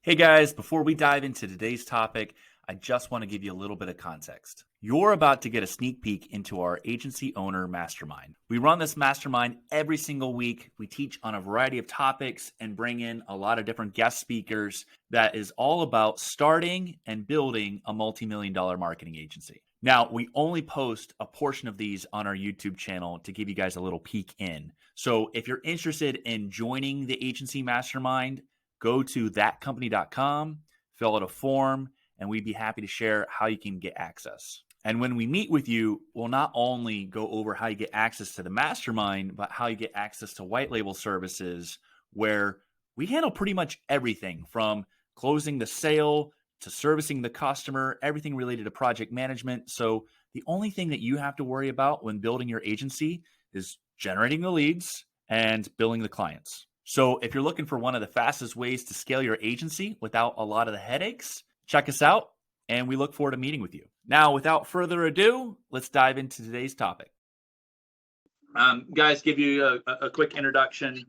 Hey guys, before we dive into today's topic, I just want to give you a little bit of context. You're about to get a sneak peek into our agency owner mastermind. We run this mastermind every single week. We teach on a variety of topics and bring in a lot of different guest speakers that is all about starting and building a multi-million-dollar marketing agency. Now, we only post a portion of these on our YouTube channel to give you guys a little peek in. So if you're interested in joining the agency mastermind, go to thatcompany.com, fill out a form, and we'd be happy to share how you can get access. And when we meet with you, we'll not only go over how you get access to the mastermind, but how you get access to white label services where we handle pretty much everything from closing the sale to servicing the customer, everything related to project management. So the only thing that you have to worry about when building your agency is generating the leads and billing the clients. So if you're looking for one of the fastest ways to scale your agency without a lot of the headaches, check us out, and we look forward to meeting with you. Now, without further ado, let's dive into today's topic. Guys, give you a quick introduction.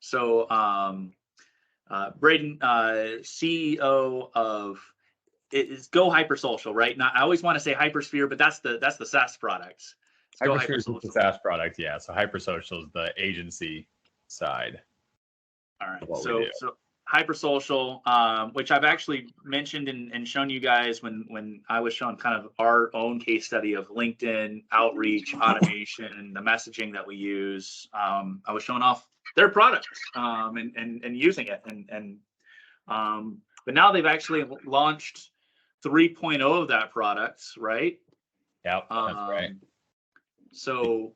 So Braden, CEO of is Go HyperSocial, right? Now, I always want to say Hypersphere, but that's the SaaS products. Hypersphere is the SaaS product, yeah. So HyperSocial is the agency side. All right. So HyperSocial, which I've actually mentioned and shown you guys when I was showing kind of our own case study of LinkedIn outreach, automation, the messaging that we use. I was showing off their product and using it. But now they've actually launched 3.0 of that product, right? Yeah, that's right. So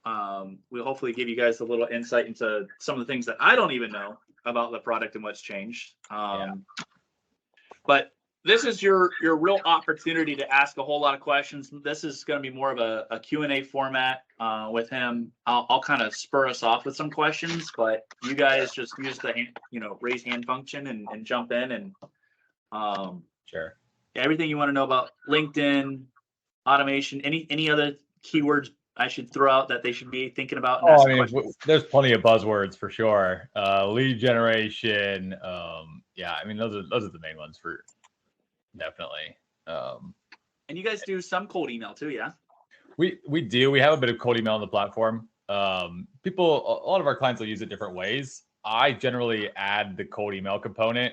we'll hopefully give you guys a little insight into some of the things that I don't even know about the product and what's changed. But this is your real opportunity to ask a whole lot of questions. This is going to be more of a Q&A format with him. I'll kind of spur us off with some questions, but you guys just use the raise hand function and jump in and sure. Everything you want to know about LinkedIn, automation, any other keywords I should throw out that they should be thinking about? There's plenty of buzzwords for sure. Lead generation. Those are the main ones for definitely. And you guys do some cold email too, yeah? We do. We have a bit of cold email on the platform. A lot of our clients will use it different ways. I generally add the cold email component.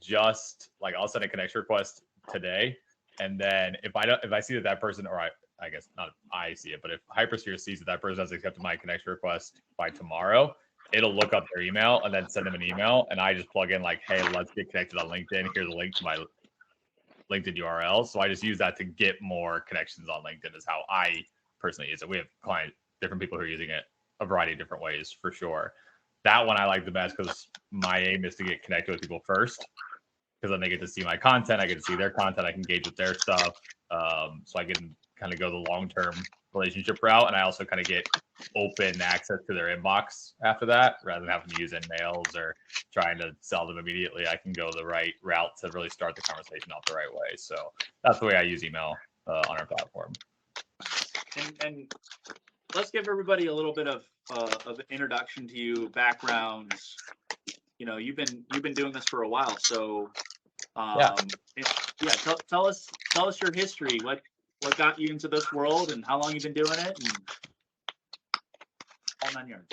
Just like I'll send a connection request today, and then if I see that person, or I guess not I see it, but if HyperSphere sees that person has accepted my connection request by tomorrow, it'll look up their email and then send them an email. And I just plug in like, hey, let's get connected on LinkedIn. Here's a link to my LinkedIn URL. So I just use that to get more connections on LinkedIn is how I personally use it. We have different people who are using it a variety of different ways for sure. That one I like the best because my aim is to get connected with people first. Because then they get to see my content, I get to see their content, I can engage with their stuff. So I can kind of go the long-term relationship route, and I also kind of get open access to their inbox after that, rather than having to use InMails or trying to sell them immediately. I can go the right route to really start the conversation off the right way. So that's the way I use email on our platform. And let's give everybody a little bit of introduction to you, backgrounds. You've been doing this for a while, so tell us your history. What got you into this world, and how long you've been doing it, and all 9 yards.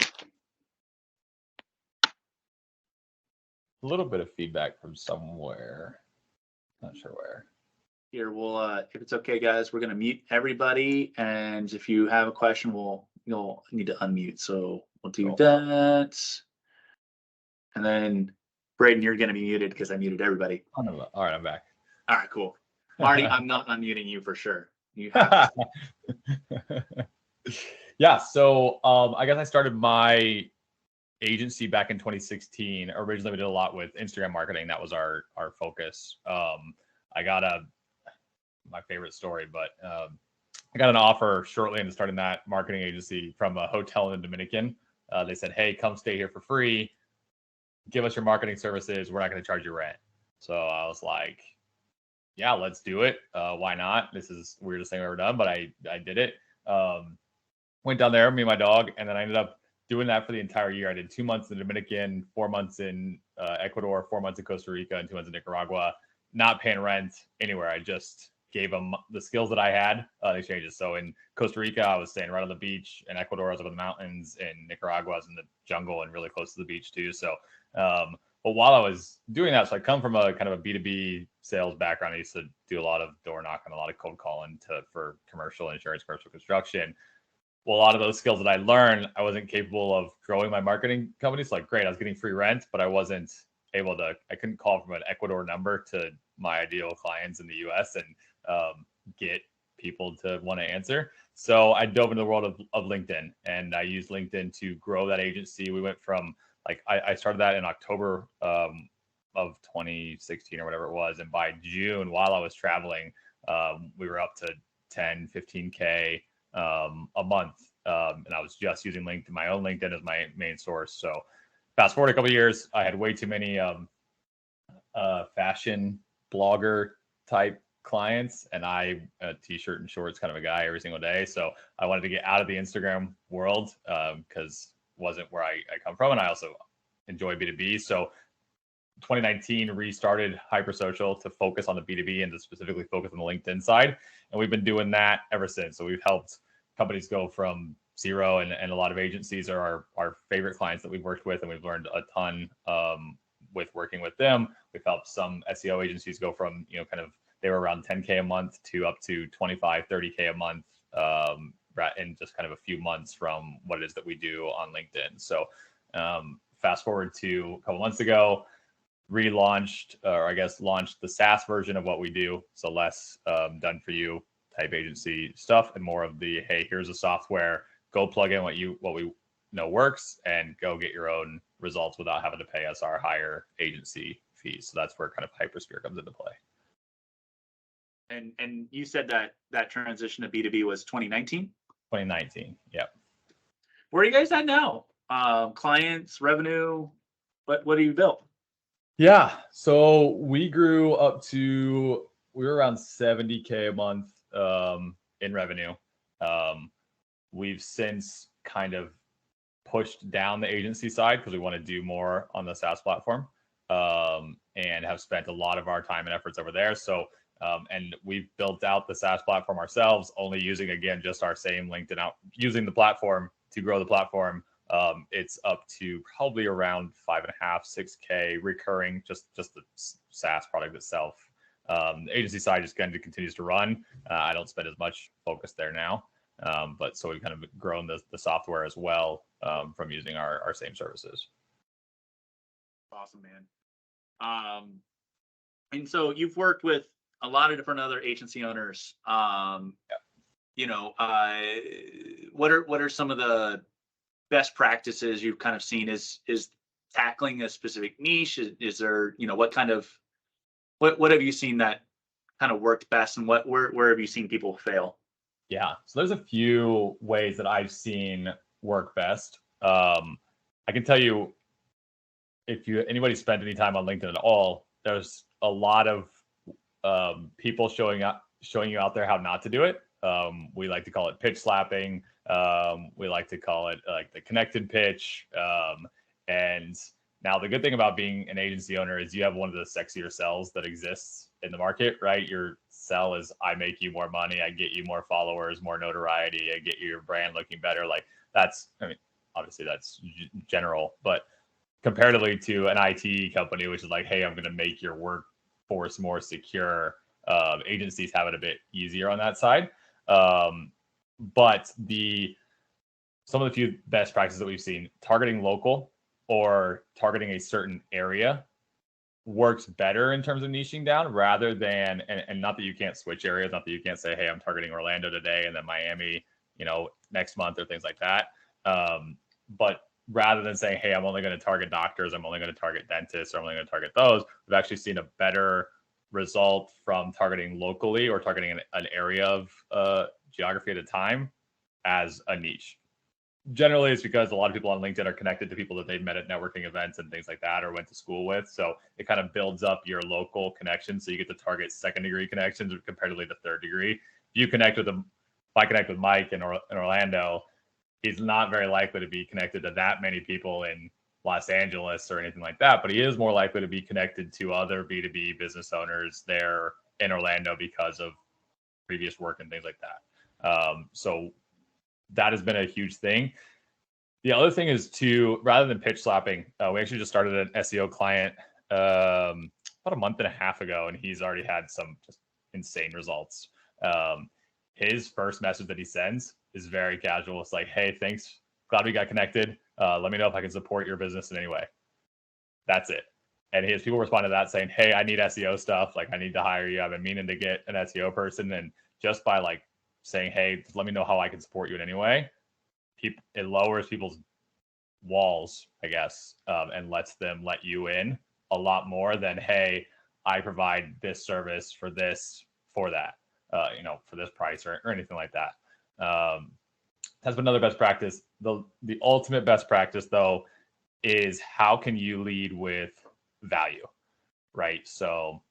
A little bit of feedback from somewhere, not sure where. Here, we'll if it's okay, guys, we're gonna mute everybody, and if you have a question, you'll need to unmute. So we'll do that. And then, Braden, you're going to be muted because I muted everybody. All right, I'm back. All right, cool. Marty, I'm not unmuting you for sure. You have Yeah, so I guess I started my agency back in 2016. Originally, we did a lot with Instagram marketing. That was our focus. I got my favorite story, but I got an offer shortly into starting that marketing agency from a hotel in the Dominican. They said, hey, come stay here for free. Give us your marketing services. We're not going to charge you rent. So I was like, yeah, let's do it. Why not? This is the weirdest thing I've ever done, but I did it. Went down there, me and my dog, and then I ended up doing that for the entire year. I did 2 months in the Dominican, 4 months in Ecuador, 4 months in Costa Rica, and 2 months in Nicaragua, not paying rent anywhere. I just gave them the skills that I had in exchanges. So in Costa Rica, I was staying right on the beach. In Ecuador, I was up in the mountains. In Nicaragua, I was in the jungle and really close to the beach too. So, but while I was doing that, so I come from a kind of a B2B sales background. I used to do a lot of door knocking, a lot of cold calling for commercial insurance, commercial construction. Well, a lot of those skills that I learned, I wasn't capable of growing my marketing company. So like, great, I was getting free rent, but I wasn't able to, I couldn't call from an Ecuador number to my ideal clients in the US and get people to want to answer. So I dove into the world of LinkedIn, and I used LinkedIn to grow that agency. We went from like, I started that in October of 2016 or whatever it was. And by June, while I was traveling, we were up to 10, 15K a month. And I was just using LinkedIn, my own LinkedIn as my main source. So fast forward a couple of years, I had way too many fashion blogger type clients, and I t-shirt and shorts kind of a guy every single day. So I wanted to get out of the Instagram world because it wasn't where I come from. And I also enjoy B2B. So 2019 restarted HyperSocial to focus on the B2B and to specifically focus on the LinkedIn side. And we've been doing that ever since. So we've helped companies go from zero, and a lot of agencies are our favorite clients that we've worked with, and we've learned a ton with working with them. We've helped some SEO agencies go from, kind of, they were around 10K a month to up to 25, 30K a month in just kind of a few months from what it is that we do on LinkedIn. So fast forward to a couple months ago, relaunched, or I guess launched the SaaS version of what we do. So less done for you type agency stuff and more of the, hey, here's a software, go plug in what we know works and go get your own results without having to pay us our higher agency fees. So that's where kind of Hypersphere comes into play. And you said that transition to B2B was 2019? 2019, yep. Where are you guys at now? Clients, revenue, what do you built? Yeah, so we grew up to, we were around 70K a month in revenue. We've since kind of pushed down the agency side because we want to do more on the SaaS platform and have spent a lot of our time and efforts over there. So, and we've built out the SaaS platform ourselves, only using, again, just our same LinkedIn out, using the platform to grow the platform. It's up to probably around 5.5, 6K recurring, just the SaaS product itself. The agency side just kind of continues to run. I don't spend as much focus there now. But so we've kind of grown the software as well from using our same services. Awesome, man. And so you've worked with a lot of different other agency owners. What are some of the best practices you've kind of seen? Is tackling a specific niche? Is there, what have you seen that kind of worked best, and where have you seen people fail? Yeah, so there's a few ways that I've seen work best. I can tell you, if anybody spent any time on LinkedIn at all, there's a lot of people showing you out there how not to do it. We like to call it pitch slapping. We like to call it like the connected pitch. And now the good thing about being an agency owner is you have one of the sexier sells that exists in the market, right? Your sell is, I make you more money, I get you more followers, more notoriety, I get your brand looking better. Like that's, I mean, obviously that's general, but comparatively to an IT company, which is like, hey, I'm going to make your workforce more secure, agencies have it a bit easier on that side. But some of the few best practices that we've seen, targeting local or targeting a certain area works better in terms of niching down rather than, and not that you can't switch areas, not that you can't say, hey, I'm targeting Orlando today and then Miami, next month or things like that. But rather than saying, hey, I'm only going to target doctors, I'm only going to target dentists, or I'm only going to target those, we've actually seen a better result from targeting locally or targeting an area of geography at a time as a niche. Generally, it's because a lot of people on LinkedIn are connected to people that they've met at networking events and things like that, or went to school with. So it kind of builds up your local connections. So you get to target second degree connections comparatively to third degree. If you connect with them, if I connect with Mike in Orlando, he's not very likely to be connected to that many people in Los Angeles or anything like that, but he is more likely to be connected to other B2B business owners there in Orlando because of previous work and things like that. So that has been a huge thing. The other thing is to, rather than pitch slapping, we actually just started an SEO client about a month and a half ago, and he's already had some just insane results. His first message that he sends is very casual. It's like, hey, thanks. Glad we got connected. Let me know if I can support your business in any way. That's it. And his people respond to that saying, hey, I need SEO stuff. Like, I need to hire you. I've been meaning to get an SEO person. And just by like saying, hey, let me know how I can support you in any way, it lowers people's walls, I guess, and lets them let you in a lot more than, hey, I provide this service for this, for that, for this price or anything like that. That's another best practice. The ultimate best practice, though, is how can you lead with value, right? So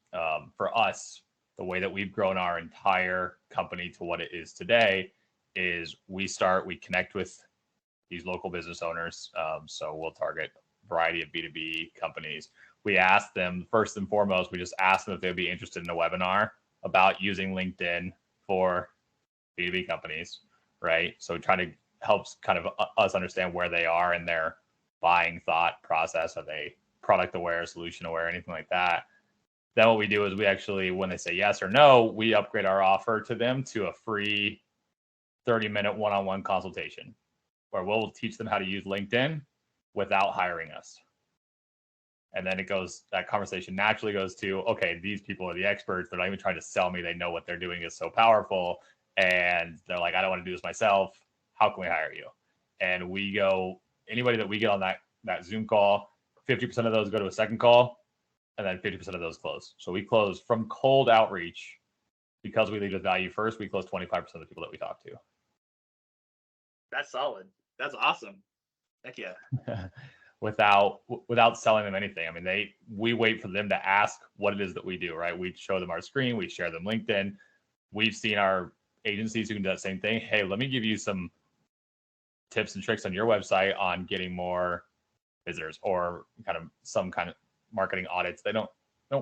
for us, the way that we've grown our entire company to what it is today is we connect with these local business owners. So we'll target a variety of B2B companies. We ask them, first and foremost, we just ask them if they'd be interested in a webinar about using LinkedIn for B2B companies, right? So trying to help kind of us understand where they are in their buying thought process. Are they product aware, solution aware, anything like that? Then what we do is we actually, when they say yes or no, we upgrade our offer to them to a free 30-minute one-on-one consultation where we'll teach them how to use LinkedIn without hiring us. And then that conversation naturally goes to, okay, these people are the experts. They're not even trying to sell me. They know what they're doing is so powerful. And they're like, I don't want to do this myself. How can we hire you? And we go, anybody that we get on that Zoom call, 50% of those go to a second call, and then 50% of those close. So we close from cold outreach because we lead with value first. We close 25% of the people that we talk to. That's solid. That's awesome. Heck yeah. Without selling them anything. I mean, we wait for them to ask what it is that we do, right? We show them our screen, we share them LinkedIn. We've seen our agencies who can do that same thing. Hey, let me give you some tips and tricks on your website on getting more visitors, or some kind of marketing audits. They don't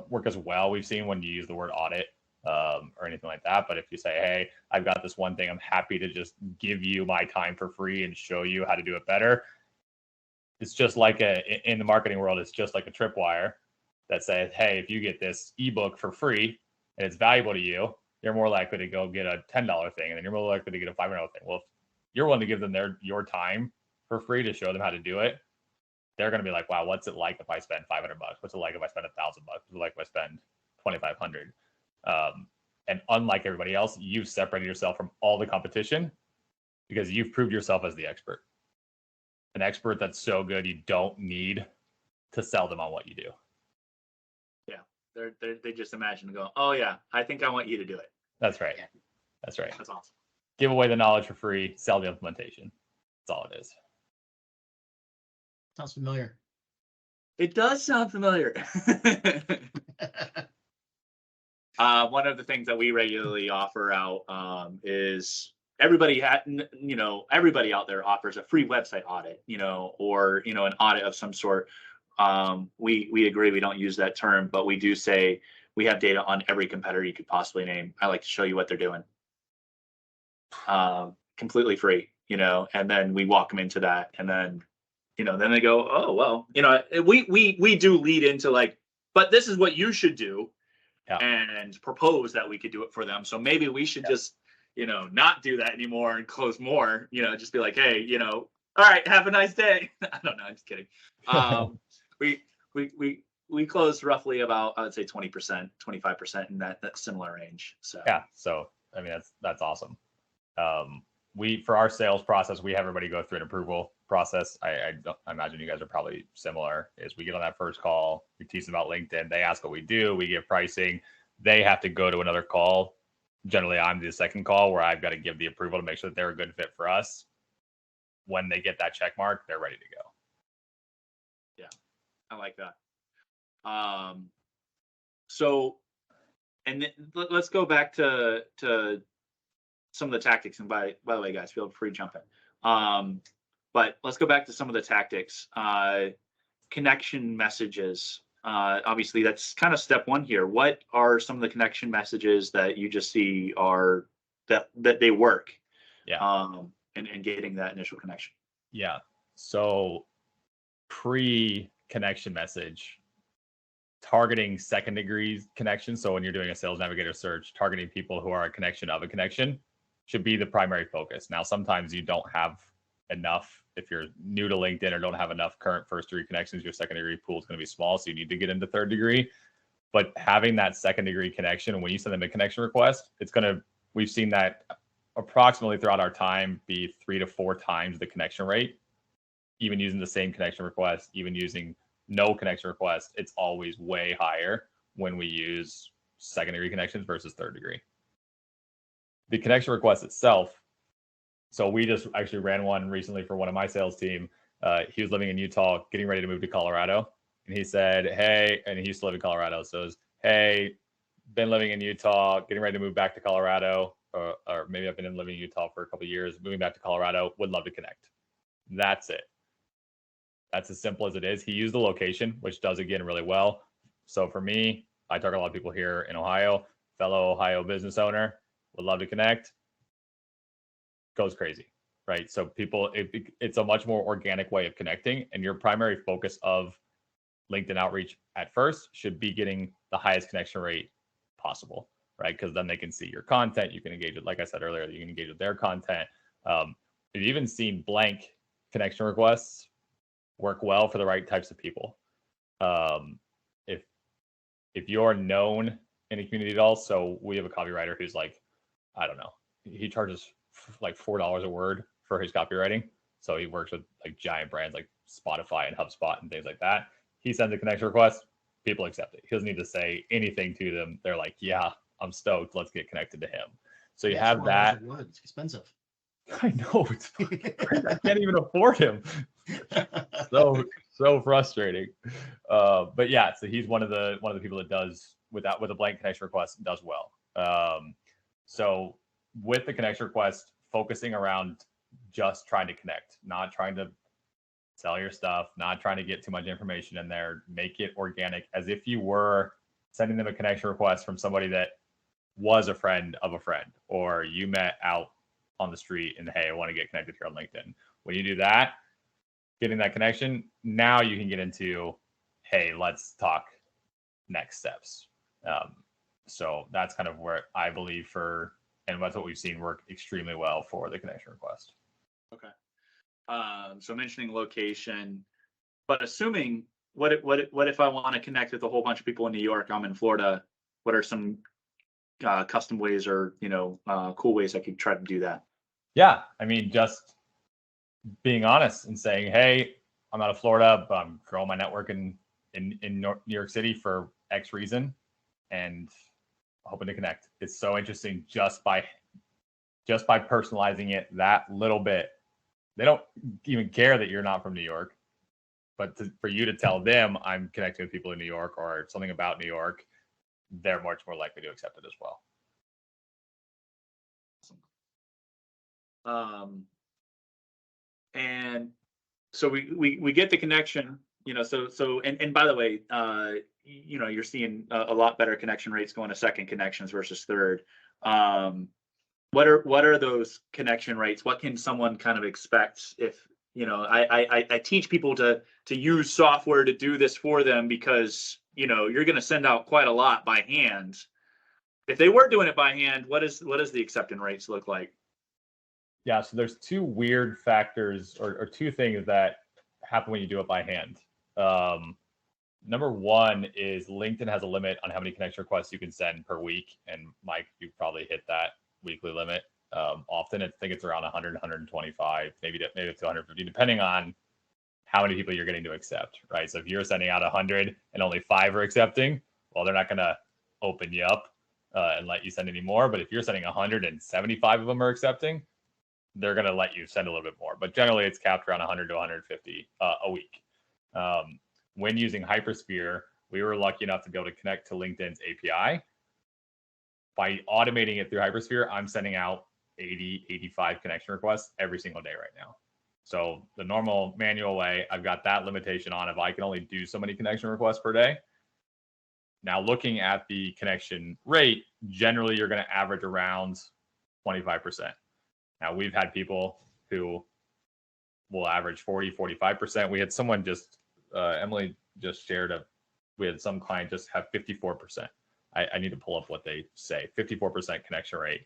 work as well, we've seen, when you use the word audit or anything like that. But if you say, hey, I've got this one thing, I'm happy to just give you my time for free and show you how to do it better. It's just like in the marketing world, it's just like a tripwire that says, hey, if you get this ebook for free and it's valuable to you, you're more likely to go get a $10 thing, and then you're more likely to get a $500 thing. Well, if you're willing to give them your time for free to show them how to do it, they're going to be like, wow, what's it like if I spend $500? What's it like if I spend $1,000? What's it like if I spend $2,500? And unlike everybody else, you've separated yourself from all the competition because you've proved yourself as the expert. An expert that's so good you don't need to sell them on what you do. Yeah, they just imagine and go, oh yeah, I think I want you to do it. That's right. That's right. That's awesome. Give away the knowledge for free, sell the implementation. That's all it is. Sounds familiar. It does sound familiar. One of the things that we regularly offer out is everybody out there offers a free website audit, or an audit of some sort. We agree we don't use that term, but we do say we have data on every competitor you could possibly name. I like to show you what they're doing. Completely free, and then we walk them into that, and then then they go, oh well, we do lead into like, but this is what you should do. Yeah. And propose that we could do it for them. So maybe we should just, not do that anymore and close more, just be like, hey, all right, have a nice day. I don't know. I'm just kidding. We close roughly about, I would say 20%, 25% in that similar range. So yeah. So, I mean, that's awesome. For our sales process, we have everybody go through an approval process. I imagine you guys are probably similar. Is we get on that first call, we teach them about LinkedIn, they ask what we do, we give pricing, they have to go to another call. Generally, I'm the second call where I've got to give the approval to make sure that they're a good fit for us. When they get that check mark, they're ready to go. Yeah, I like that. So, and let's go back to some of the tactics. And by the way, guys, feel free to jump in. But let's go back to some of the tactics. connection messages, obviously that's kind of step one here. What are some of the connection messages that you just see are that they work? Yeah. And getting that initial connection. Yeah. So pre-connection message, targeting second degree connections. So when you're doing a sales navigator search, targeting people who are a connection of a connection should be the primary focus. Now, sometimes you don't have enough. If you're new to LinkedIn or don't have enough current first degree connections, your second degree pool is going to be small. So you need to get into third degree. But having that second degree connection, when you send them a connection request, we've seen that approximately throughout our time be 3 to 4 times the connection rate. Even using the same connection request, even using no connection request, it's always way higher when we use second degree connections versus third degree. The connection request itself, so we just actually ran one recently for one of my sales team. He was living in Utah, getting ready to move to Colorado. And he said, hey, and he used to live in Colorado. So it was, hey, been living in Utah, getting ready to move back to Colorado, or maybe I've been living in Utah for a couple of years, moving back to Colorado, would love to connect. That's it. That's as simple as it is. He used the location, which does, again, really well. So for me, I target a lot of people here in Ohio, fellow Ohio business owner, would love to connect, goes crazy, right? So people, it's a much more organic way of connecting, and your primary focus of LinkedIn outreach at first should be getting the highest connection rate possible, right? Because then they can see your content. You can engage with, like I said earlier, you can engage with their content. We've even seen blank connection requests work well for the right types of people. If you're known in a community at all, so we have a copywriter who's like, I don't know, he charges like $4 a word for his copywriting. So he works with like giant brands like Spotify and HubSpot and things like that. He sends a connection request, people accept it. He doesn't need to say anything to them. They're like, yeah, I'm stoked. Let's get connected to him. So you have that. It's expensive. I know, it's I can't even afford him. So frustrating. But yeah, so he's one of the people that does with a blank connection request does well. So with the connection request, focusing around just trying to connect, not trying to sell your stuff, not trying to get too much information in there. Make it organic, as if you were sending them a connection request from somebody that was a friend of a friend, or you met out on the street and, hey, I want to get connected here on LinkedIn. When you do that, getting that connection, now you can get into, hey, let's talk next steps. So that's kind of where I believe and that's what we've seen work extremely well for the connection request. Okay. So mentioning location, but assuming what if I want to connect with a whole bunch of people in New York? I'm in Florida. What are some custom ways or cool ways I could try to do that? Yeah, I mean, just being honest and saying, hey, I'm out of Florida, but I'm growing my network in New York City for X reason, and hoping to connect. It's so interesting just by personalizing it that little bit. They don't even care that you're not from New York, but for you to tell them I'm connecting with people in New York or something about New York, they're much more likely to accept it as well. And so we get the connection, and by the way, you're seeing a lot better connection rates going to second connections versus third. What are those connection rates? What can someone kind of expect if, I teach people to use software to do this for them, because, you're going to send out quite a lot by hand. If they were doing it by hand, what does the acceptance rates look like? Yeah, so there's two weird factors or two things that happen when you do it by hand. Number one is LinkedIn has a limit on how many connection requests you can send per week. And Mike, you probably hit that weekly limit. Often I think it's around 100, 125, maybe up to 150, depending on how many people you're getting to accept, right? So if you're sending out 100 and only 5 are accepting, well, they're not going to open you up and let you send any more. But if you're sending 175 of them are accepting, they're going to let you send a little bit more. But generally, it's capped around 100 to 150 a week. When using HyperSphere, we were lucky enough to be able to connect to LinkedIn's API. By automating it through HyperSphere, I'm sending out 80, 85 connection requests every single day right now. So the normal manual way, I've got that limitation on if I can only do so many connection requests per day. Now looking at the connection rate, generally you're going to average around 25%. Now we've had people who will average 40, 45%. We had someone just, Emily just shared we had some client just have 54%. I need to pull up what they say, 54% connection rate.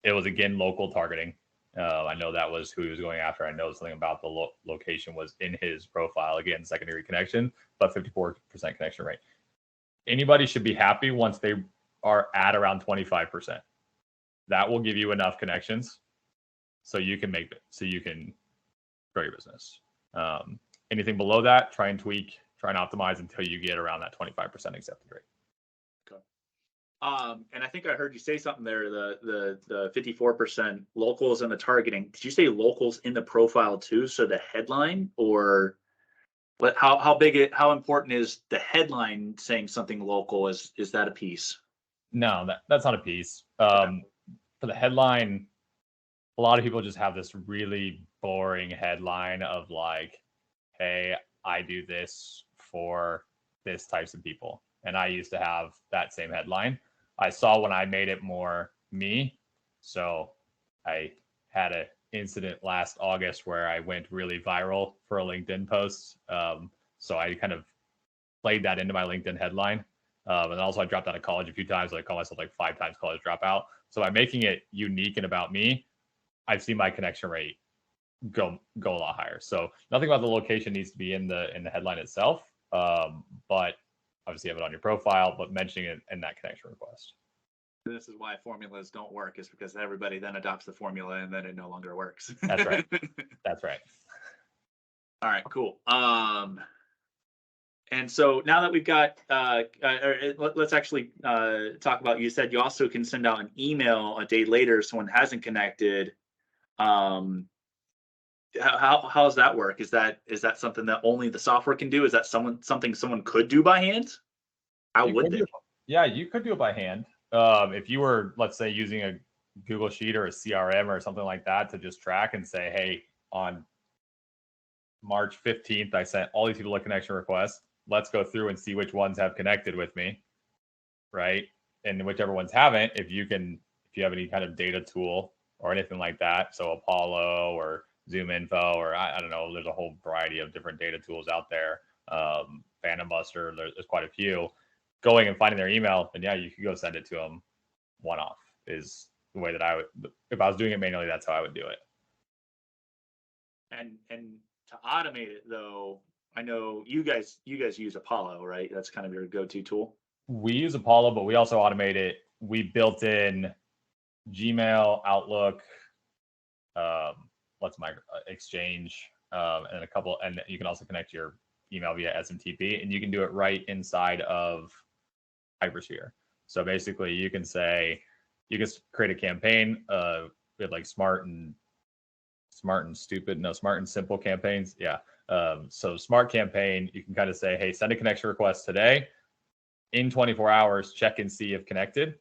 It was again, local targeting. I know that was who he was going after. I know something about the location was in his profile. Again, secondary connection, but 54% connection rate. Anybody should be happy once they are at around 25%. That will give you enough connections so you can grow your business. Anything below that, try and tweak, try and optimize until you get around that 25% accepted rate. Okay. And I think I heard you say something there, the 54% locals and the targeting. Did you say locals in the profile too? So the headline, or what, how important is the headline saying something local? Is that a piece? No, that's not a piece. For the headline, a lot of people just have this really boring headline of like, hey, I do this for this types of people. And I used to have that same headline. I saw when I made it more me. So I had an incident last August where I went really viral for a LinkedIn post. So I kind of played that into my LinkedIn headline. And also I dropped out of college a few times. I call myself like 5 times college dropout. So by making it unique and about me, I've seen my connection rate go a lot higher. So nothing about the location needs to be in the headline itself. But obviously have it on your profile, but mentioning it in that connection request. This is why formulas don't work, is because everybody then adopts the formula and then it no longer works. That's right. That's right. All right, cool. And so now that we've got, let's actually talk about, you said you also can send out an email a day later if someone hasn't connected. How does that work? Is that something that only the software can do? Is that something someone could do by hand? How would they? Yeah, you could do it by hand. If you were, let's say, using a Google Sheet or a CRM or something like that to just track and say, hey, on March 15th, I sent all these people a connection request. Let's go through and see which ones have connected with me, right? And whichever ones haven't, if you have any kind of data tool or anything like that, so Apollo or Zoom Info, or I don't know, there's a whole variety of different data tools out there. Phantom Buster, there's quite a few. Going and finding their email, and yeah, you could go send it to them one-off is the way that I would, if I was doing it manually, that's how I would do it. And to automate it though, I know you guys use Apollo, right? That's kind of your go-to tool. We use Apollo, but we also automate it. We built in Gmail, Outlook, Exchange, and a couple, and you can also connect your email via SMTP, and you can do it right inside of HyperSphere. So basically, you can create a campaign with like smart and simple campaigns. Yeah. So smart campaign, you can kind of say, hey, send a connection request today. In 24 hours, check and see if connected.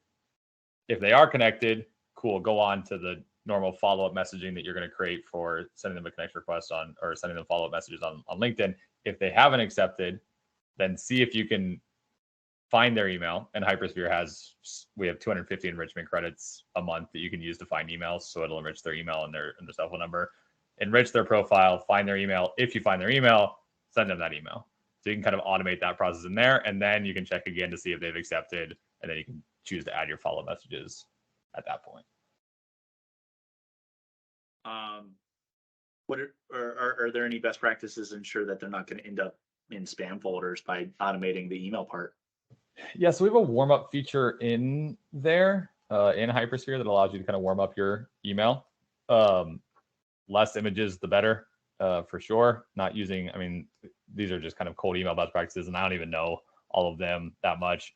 If they are connected, cool. Go on to the normal follow-up messaging that you're going to create for sending them a connection request on, or sending them follow-up messages on LinkedIn. If they haven't accepted, then see if you can find their email. And HyperSphere we have 250 enrichment credits a month that you can use to find emails. So it'll enrich their email and their cell phone number, enrich their profile, find their email. If you find their email, send them that email. So you can kind of automate that process in there. And then you can check again to see if they've accepted. And then you can choose to add your follow-up messages at that point. Are there any best practices to ensure that they're not going to end up in spam folders by automating the email part? Yeah, so we have a warm-up feature in there in HyperSphere that allows you to kind of warm up your email. Less images, the better, for sure. Not using, I mean, these are just kind of cold email best practices, and I don't even know all of them that much.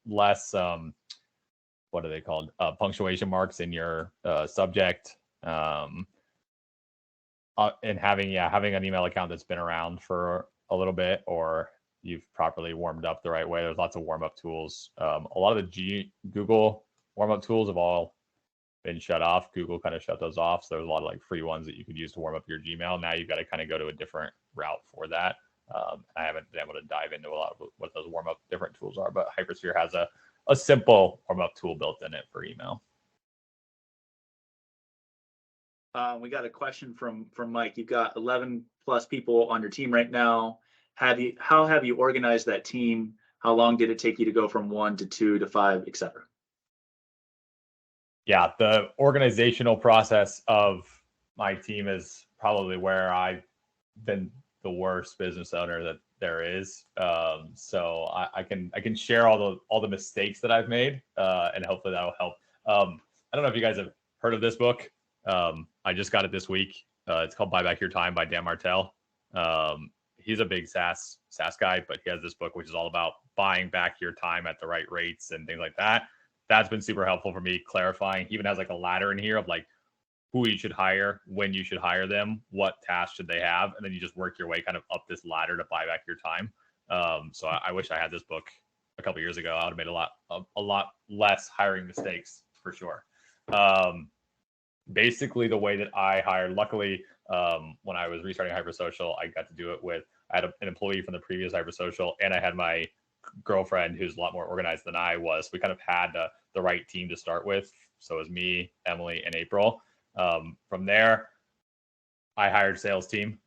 Less, what are they called? Punctuation marks in your subject. And having an email account that's been around for a little bit, or you've properly warmed up the right way. There's lots of warm up tools. A lot of the Google warm up tools have all been shut off. Google kind of shut those off. So there's a lot of like free ones that you could use to warm up your Gmail. Now you've got to kind of go to a different route for that. I haven't been able to dive into a lot of what those warm up different tools are, but HyperSphere has a simple warm up tool built in it for email. We got a question from Mike. You've got 11 plus people on your team right now. How have you organized that team? How long did it take you to go from 1 to 2 to 5, etc.? Yeah, the organizational process of my team is probably where I've been the worst business owner that there is. So I can share all the mistakes that I've made, and hopefully that'll help. I don't know if you guys have heard of this book. I just got it this week. It's called Buy Back Your Time by Dan Martell. He's a big SaaS guy, but he has this book which is all about buying back your time at the right rates and things like that. That's been super helpful for me clarifying. He even has like a ladder in here of like who you should hire, when you should hire them, what tasks should they have, and then you just work your way kind of up this ladder to buy back your time. So I wish I had this book a couple years ago. I would have made a lot less hiring mistakes for sure. Basically, the way that I hired, luckily, when I was restarting HyperSocial, I got to do it with, I had an employee from the previous HyperSocial, and I had my girlfriend who's a lot more organized than I was. We kind of had the right team to start with. So it was me, Emily, and April. From there, I hired sales team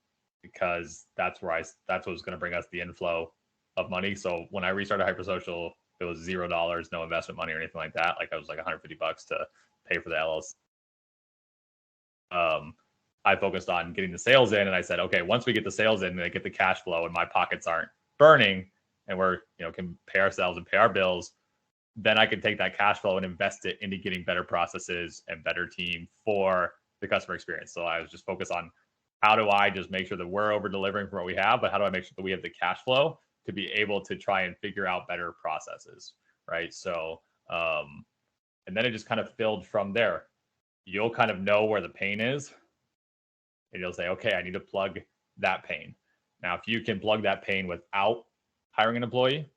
because that's what was going to bring us the inflow of money. So when I restarted HyperSocial, it was $0, no investment money or anything like that. Like I was like $150 to pay for the LLC. I focused on getting the sales in, and I said, okay, once we get the sales in and they get the cash flow and my pockets aren't burning and we're, can pay ourselves and pay our bills, then I can take that cash flow and invest it into getting better processes and better team for the customer experience. So I was just focused on how do I just make sure that we're over delivering for what we have, but how do I make sure that we have the cash flow to be able to try and figure out better processes, right? So, and then it just kind of filled from there. You'll kind of know where the pain is, and you'll say, okay, I need to plug that pain. Now, if you can plug that pain without hiring an employee,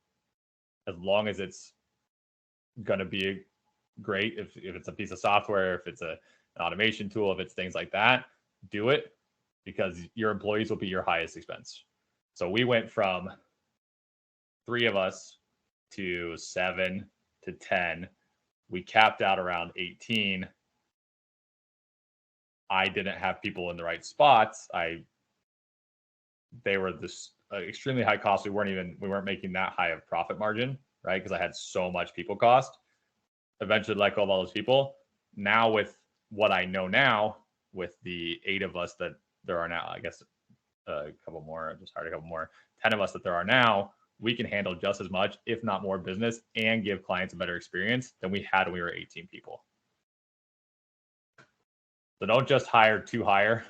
as long as it's going to be great, if it's a piece of software, if it's an automation tool, if it's things like that, do it, because your employees will be your highest expense. So we went from 3 of us to 7 to 10. We capped out around 18. I didn't have people in the right spots. They were this extremely high cost. We weren't making that high of profit margin, right? Because I had so much people cost. Eventually let go of all those people. Now with what I know now, with the 8 of us that there are now, I guess a couple more, I just hired a couple more, 10 of us that there are now, we can handle just as much, if not more business, and give clients a better experience than we had when we were 18 people. So don't just hire to hire.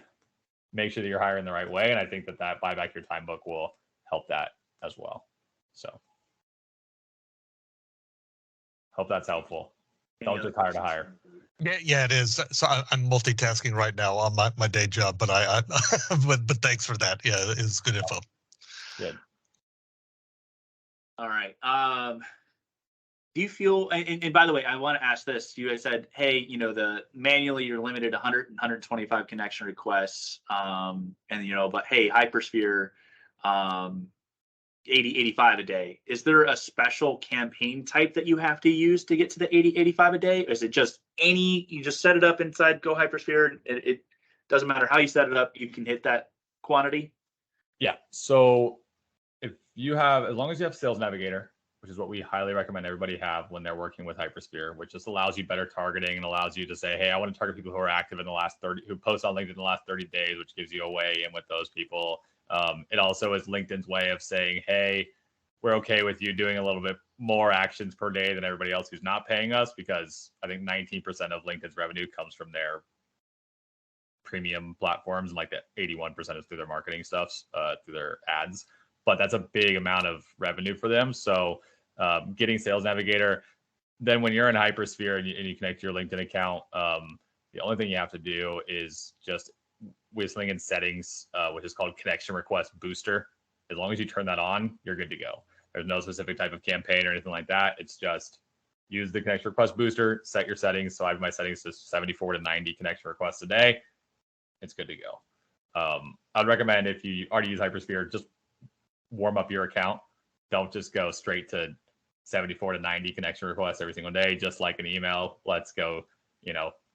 Make sure that you're hiring the right way. And I think that Buy Back Your Time book will help that as well. So hope that's helpful. Don't just hire to hire. Yeah, it is. So I'm multitasking right now on my day job, but but thanks for that. Yeah, it's good info. Good. All right. Do you feel, and by the way, I want to ask this. You guys said, hey, the manually you're limited to 100 and 125 connection requests. And, but hey, HyperSphere, 80, 85 a day. Is there a special campaign type that you have to use to get to the 80, 85 a day? Or is it just you just set it up inside Go HyperSphere, and it doesn't matter how you set it up, you can hit that quantity? Yeah. So if you have, as long as you have Sales Navigator, which is what we highly recommend everybody have when they're working with HyperSphere, which just allows you better targeting and allows you to say, hey, I want to target people who are active in the last 30, who post on LinkedIn in the last 30 days, which gives you a way in with those people. It also is LinkedIn's way of saying, hey, we're okay with you doing a little bit more actions per day than everybody else who's not paying us, because I think 19% of LinkedIn's revenue comes from their premium platforms, and like that 81% is through their marketing stuff, through their ads. But that's a big amount of revenue for them. So getting Sales Navigator, then when you're in HyperSphere and you connect to your LinkedIn account, the only thing you have to do is just whistling in settings, which is called Connection Request Booster. As long as you turn that on, you're good to go. There's no specific type of campaign or anything like that. It's just use the connection request booster, set your settings. So I have my settings to 74 to 90 connection requests a day. It's good to go. I'd recommend if you already use Hypersphere, just warm up your account. Don't just go straight to 74 to 90 connection requests every single day, just like an email. Let's go,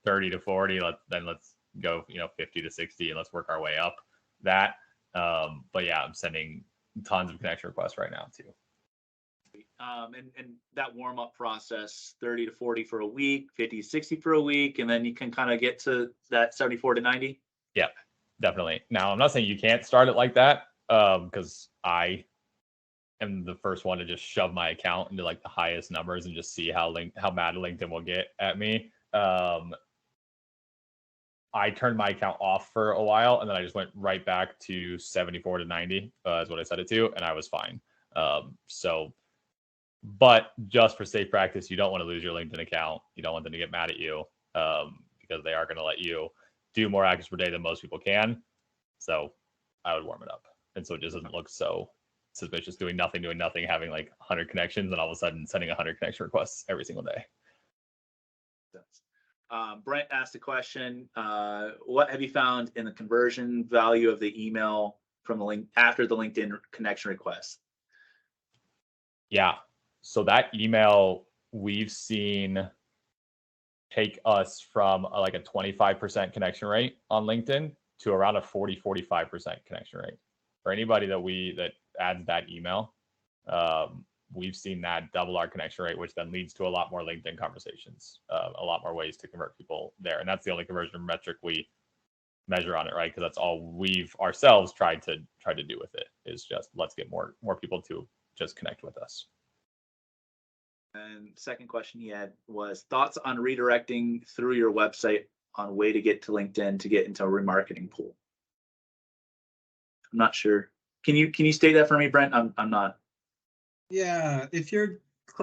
30 to 40. Let's go, 50 to 60, and let's work our way up that. But yeah, I'm sending tons of connection requests right now too. And that warm up process, 30 to 40 for a week, 50 to 60 for a week, and then you can kind of get to that 74 to 90. Yeah, definitely. Now, I'm not saying you can't start it like that, because I am the first one to just shove my account into like the highest numbers and just see how mad LinkedIn will get at me. I turned my account off for a while, and then I just went right back to 74 to 90 is what I set it to, and I was fine. But just for safe practice, you don't want to lose your LinkedIn account. You don't want them to get mad at you, because they are going to let you do more actions per day than most people can. So I would warm it up, and so it just doesn't look so suspicious doing nothing, having like 100 connections, and all of a sudden sending 100 connection requests every single day. Brent asked a question. What have you found in the conversion value of the email from the link after the LinkedIn connection request? Yeah. So that email we've seen take us from like a 25% connection rate on LinkedIn to around a 40-45% connection rate. For anybody that adds that email, we've seen that double our connection rate, which then leads to a lot more LinkedIn conversations, a lot more ways to convert people there. And that's the only conversion metric we measure on it, right? Because that's all we've ourselves tried to do with it, is just let's get more people to just connect with us. And second question he had was thoughts on redirecting through your website on way to get to LinkedIn to get into a remarketing pool. I'm not sure. Can you state that for me, Brent? I'm not. Yeah, if you're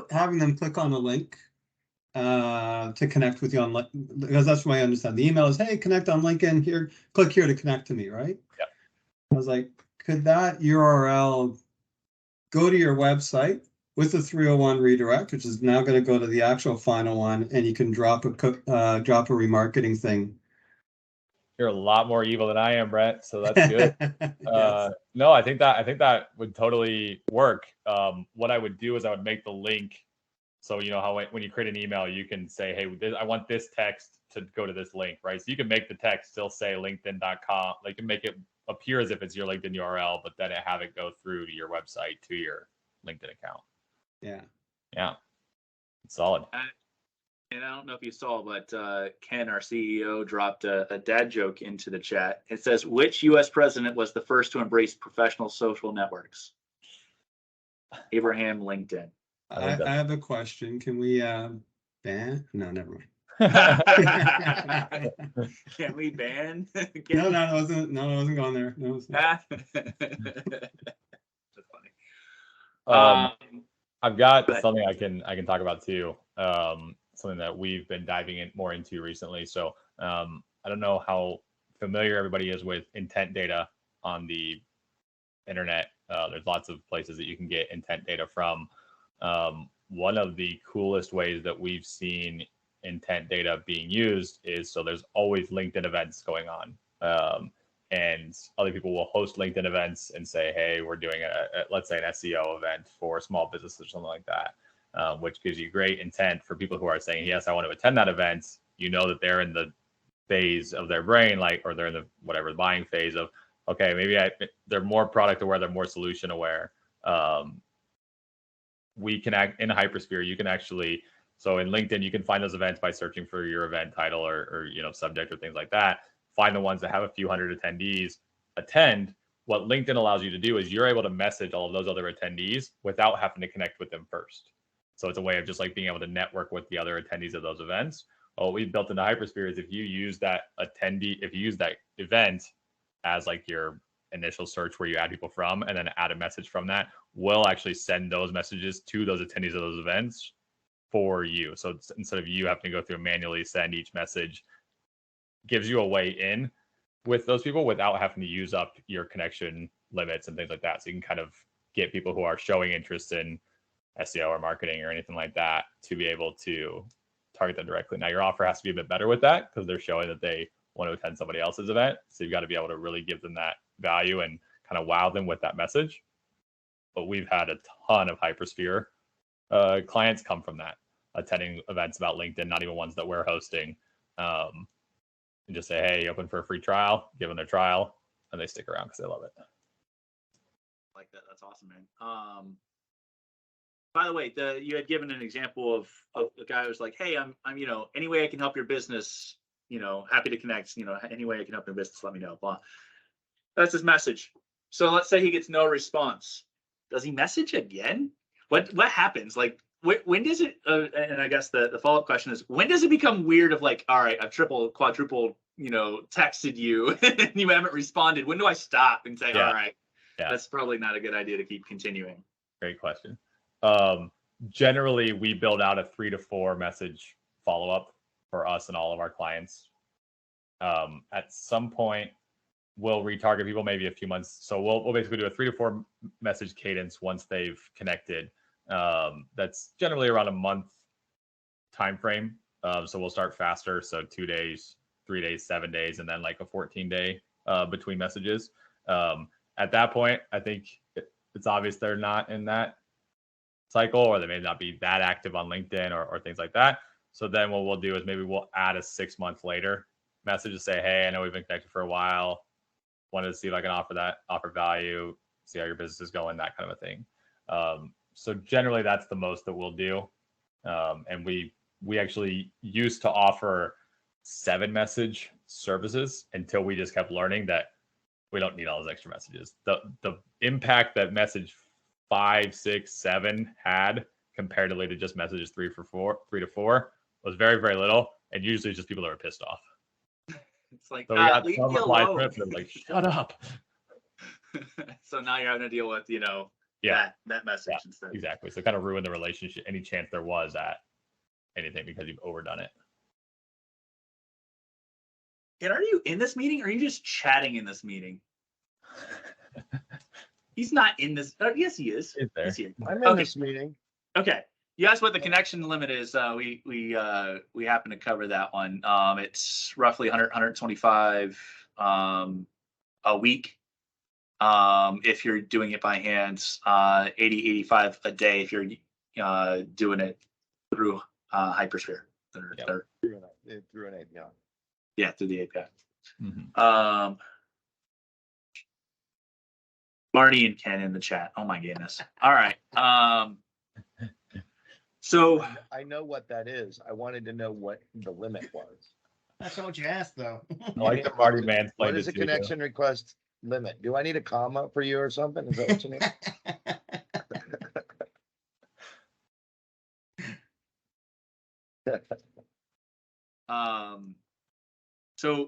having them click on a link to connect with you on, because that's what I understand. The email is, hey, connect on LinkedIn here, click here to connect to me, right? Yeah. I was like, could that URL go to your website with the 301 redirect, which is now going to go to the actual final one, and you can drop a remarketing thing. You're a lot more evil than I am, Brent. So that's good. Yes. No, I think that would totally work. What I would do is I would make the link. So you know how when you create an email, you can say, hey, I want this text to go to this link, right? So you can make the text still say linkedin.com. Like you can make it appear as if it's your LinkedIn URL, but then have it go through to your website, to your LinkedIn account. Yeah. It's solid. And I don't know if you saw, but Ken, our CEO, dropped a dad joke into the chat. It says, which U.S. president was the first to embrace professional social networks? Abraham Lincoln. I have a question. Can we ban? No, never mind. Can we ban? No, it wasn't going there. No, that's funny. I've got something I can talk about too. Something that we've been diving more into recently. So I don't know how familiar everybody is with intent data on the internet. There's lots of places that you can get intent data from. One of the coolest ways that we've seen intent data being used is, so there's always LinkedIn events going on. And other people will host LinkedIn events and say, hey, we're doing let's say an SEO event for small businesses or something like that. Which gives you great intent for people who are saying, yes, I want to attend that event. You know that they're in the phase of their brain, or they're in the buying phase of, okay, maybe they're more product aware, they're more solution aware. We can act in Hypersphere. You can actually, so in LinkedIn, you can find those events by searching for your event title or subject or things like that. Find the ones that have a few hundred attendees, attend. What LinkedIn allows you to do is you're able to message all of those other attendees without having to connect with them first. So it's a way of just like being able to network with the other attendees of those events. What we've built into Hypersphere is if you use that event as like your initial search where you add people from, and then add a message from that, we'll actually send those messages to those attendees of those events for you. So instead of you having to go through and manually send each message, gives you a way in with those people without having to use up your connection limits and things like that. So you can kind of get people who are showing interest in SEO or marketing or anything like that to be able to target them directly. Now, your offer has to be a bit better with that because they're showing that they want to attend somebody else's event. So you've got to be able to really give them that value and kind of wow them with that message. But we've had a ton of Hypersphere clients come from that, attending events about LinkedIn, not even ones that we're hosting. And just say, hey, open for a free trial, give them their trial, and they stick around because they love it. Like that. That's awesome, man. By the way, you had given an example of a guy who was like, hey, I'm any way I can help your business, happy to connect, any way I can help your business, let me know, blah. That's his message. So let's say he gets no response. Does he message again? What happens? Like, when does it, and I guess the follow-up question is, when does it become weird of like, all right, I've triple, quadruple, texted you and you haven't responded. When do I stop and say, all right, that's probably not a good idea to keep continuing? Great question. Generally, we build out a 3 to 4 message follow-up for us and all of our clients. At some point, we'll retarget people maybe a few months. So we'll basically do a 3 to 4 message cadence once they've connected. That's generally around a month time frame. So we'll start faster. So 2 days, 3 days, 7 days, and then like a 14-day between messages. At that point, I think it's obvious they're not in that cycle, or they may not be that active on LinkedIn or things like that. So then what we'll do is maybe we'll add a 6 month later message to say, hey, I know we've been connected for a while. Wanted to see if I can offer value, see how your business is going, that kind of a thing. So generally that's the most that we'll do. And we actually used to offer 7 message services until we just kept learning that we don't need all those extra messages. The impact that message 5, 6, 7 had comparatively to just messages 3 to 4 was very, very little. And usually just people that were pissed off. It's like, so we got leave some me replies alone. from it, like, shut up. So now you're having to deal with, that message instead. Exactly. So kind of ruin the relationship, any chance there was at anything, because you've overdone it. And are you in this meeting, or are you just chatting in this meeting? He's not in this. Yes, he is. He's here. I'm in this meeting. Okay. You asked what the connection limit is. We happen to cover that one. It's roughly 100, 125 a week. If you're doing it by hand, 80, 85 a day if you're doing it through HyperSphere. Through an API. Yeah, through the API. Mm-hmm. Marty and Ken in the chat. Oh my goodness. All right. So I know what that is. I wanted to know what the limit was. That's not what you asked, though. I like the Marty mansplained. What is a connection request limit? Do I need a comma for you or something? Is that what you need? So